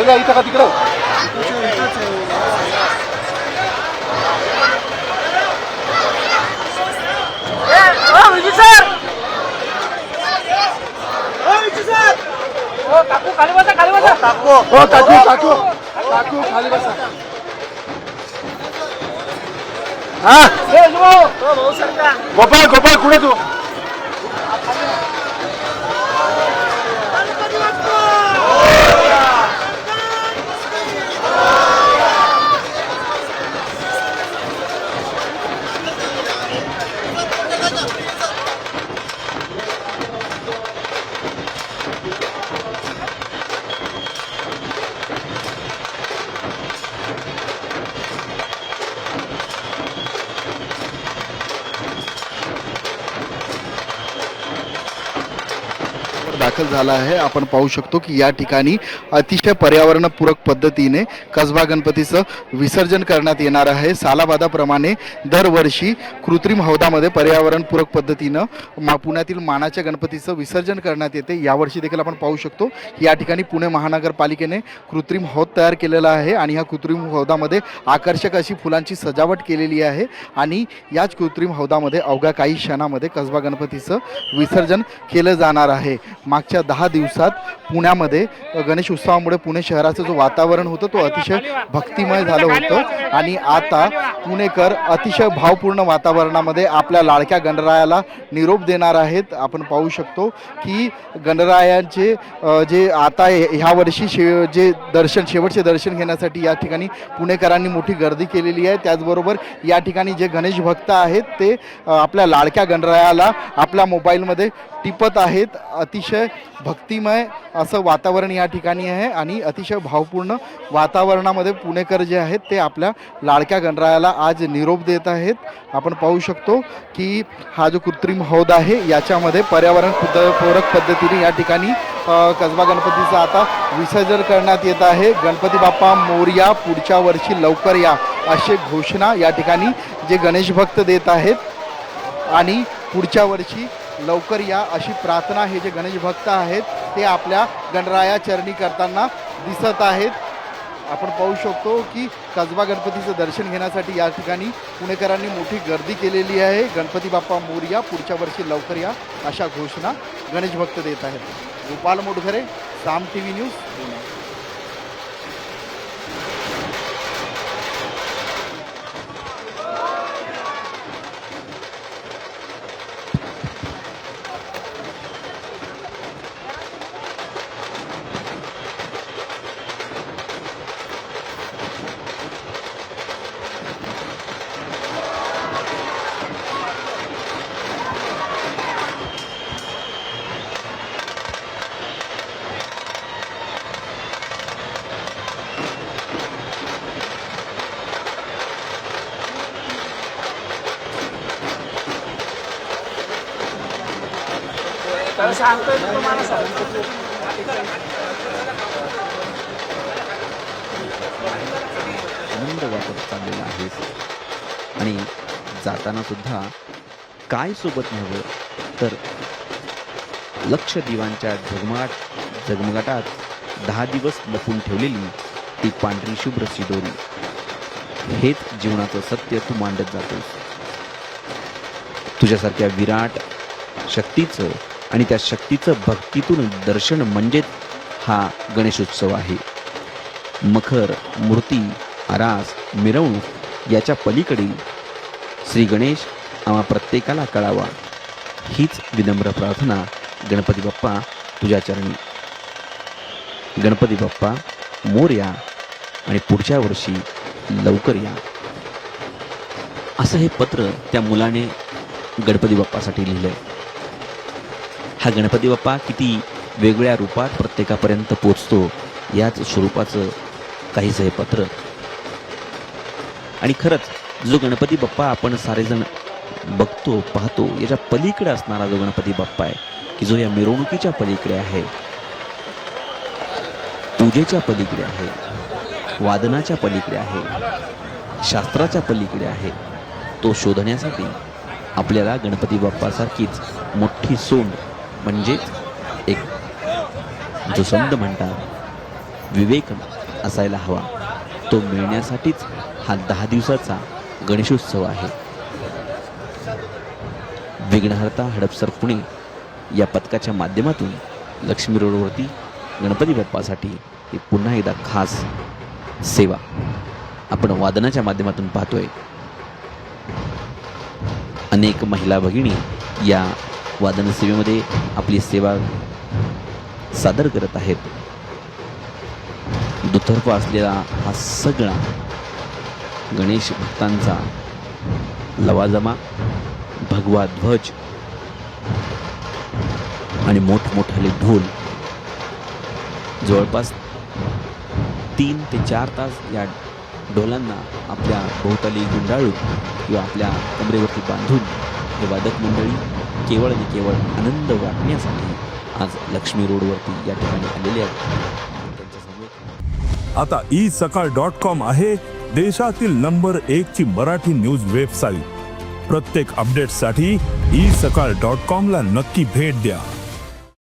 पहिला इथं का तिकडं? काकू खाली बसा, खाली बसा. काकू काकू काकू काकू खाली बसा. हा गोपाळ गोपाळ कुठे तू? दाखल झाला आहे. आपण पाहू शकतो की या ठिकाणी अतिशय पर्यावरणपूरक पद्धतीने कसबा गणपतीचं विसर्जन करण्यात येणार आहे. सालाबादाप्रमाणे दरवर्षी कृत्रिम हौदामध्ये पर्यावरणपूरक पद्धतीनं पुण्यातील मानाच्या गणपतीचं विसर्जन करण्यात येते. यावर्षी देखील आपण पाहू शकतो की या ठिकाणी पुणे महानगरपालिकेने कृत्रिम हौद तयार केलेला आहे आणि ह्या कृत्रिम हौदामध्ये आकर्षक अशी फुलांची सजावट केलेली आहे आणि याच कृत्रिम हौदामध्ये अवघ्या काही क्षणामध्ये कसबा गणपतीचं विसर्जन केलं जाणार आहे. मागच्या 10 दिवसात पुण्यामध्ये गणेश उत्सवामुळे पुणे शहराचं जो वातावरण होतं तो अतिशय भक्तिमय झालं होतं आणि आता पुणेकर अतिशय भावपूर्ण वातावरणामध्ये आपल्या लाडक्या गणरायाला निरोप देणार आहेत. आपण पाहू शकतो की गणरायांचे जे आता ह्या वर्षी जे शेवटचे दर्शन घेण्यासाठी या ठिकाणी पुणेकरांनी मोठी गर्दी केलेली आहे. त्याचबरोबर या ठिकाणी जे गणेश भक्त आहेत ते आपल्या लाडक्या गणरायाला आपल्या मोबाईलमध्ये टिपत आहेत. अतिशय भक्तिमय असं वातावरण या ठिकाणी आहे आणि अतिशय भावपूर्ण वातावरणामध्ये पुणेकर जे आहेत ते आपल्या लाडक्या गणरायाला आज निरोप देत आहेत. आपण पाहू शकतो की हा जो कृत्रिम हौद आहे याच्यामध्ये पर्यावरणपूरक पद्धतीने या ठिकाणी कसबा गणपतीचं आता विसर्जन करण्यात येत आहे. गणपती बाप्पा मोरया, पुढच्या वर्षी लवकर या अशी घोषणा या ठिकाणी जे गणेश भक्त देत आहेत आणि पुढच्या वर्षी लवकर या अशी प्रार्थना हे जे गणेश भक्त आहेत ते आपल्या गणराया चरणी करताना दिसत आहेत. आपण पाहू शकतो की कसबा गणपतीचं दर्शन घेण्यासाठी या ठिकाणी पुणेकरांनी मोठी गर्दी केलेली आहे. गणपती बाप्पा मोरया, पुढच्या वर्षी लवकर या अशा घोषणा गणेश भक्त देत आहेत. गोपाल मोटघरे, साम TV न्यूज, पुणे. सांगतोय तुम्हाला सांगतो. आनंद वाटत चाललेला आहे आणि जाताना सुद्धा काय सोबत नव्हे तर लक्ष दिवांच्या झगमगाटात 10 दिवस लपून ठेवलेली ती पांढरी शुभ्र शिदोरी. हेच जीवनाचं सत्य तू मांडत जातोस. तुझ्यासारख्या विराट शक्तीचं आणि त्या शक्तीचं भक्तीतून दर्शन म्हणजेच हा गणेशोत्सव आहे. मखर, मूर्ती, आरास, मिरवणूक याच्या पलीकडील श्री गणेश आम्हा प्रत्येकाला कळावा हीच विनम्र प्रार्थना गणपती बाप्पा तुझ्या चरणी. गणपती बाप्पा मोरया आणि पुढच्या वर्षी लवकर या असं हे पत्र त्या मुलाने गणपती बाप्पासाठी लिहिलंय. हा गणपती बाप्पा किती वेगवेगळ्या रूपात प्रत्येकापर्यंत पोचतो याच स्वरूपाचं काहीसं हे पत्र. आणि खरंच जो गणपती बाप्पा आपण सारेजण बघतो पाहतो याच्या पलीकडे असणारा जो गणपती बाप्पा आहे की जो या मिरवणुकीच्या पलीकडे आहे, पूजेच्या पलीकडे आहे, वादनाच्या पलीकडे आहे, शास्त्राच्या पलीकडे आहे, तो शोधण्यासाठी आपल्याला गणपती बाप्पासारखीच मोठी सोंड म्हणजे एक जो संत म्हणतात विवेक असायला हवा, तो मिळण्यासाठीच हा 10 दिवसाचा गणेशोत्सव आहे. विघ्नहर्ता हडपसर पुणे या पथकाच्या माध्यमातून लक्ष्मी रोडवरती गणपती बाप्पासाठी ही पुन्हा एकदा खास सेवा आपण वादनाच्या माध्यमातून पाहतोय. अनेक महिला भगिनी या वादन सेवेमध्ये आपली सेवा सादर करत आहेत. दुतर्फा असलेला हा सगळा गणेश भक्तांचा लवाजमा, भगवा ध्वज आणि मोठमोठाले ढोल जवळपास 3 ते 4 तास या ढोलांना आपल्या भोवताली गुंडाळून किंवा आपल्या कमरेवरती बांधून हे वादक मंडळी केवळ आणि केवळ आनंद वाटण्यासाठी आज लक्ष्मी रोडवरती या ठिकाणी आलेले आहेत. त्यांच्यासमोर आता isakal.com आहे देशातील नंबर 1 ची मराठी न्यूज वेबसाईट. प्रत्येक अपडेटसाठी isakal.com ला नक्की भेट द्या.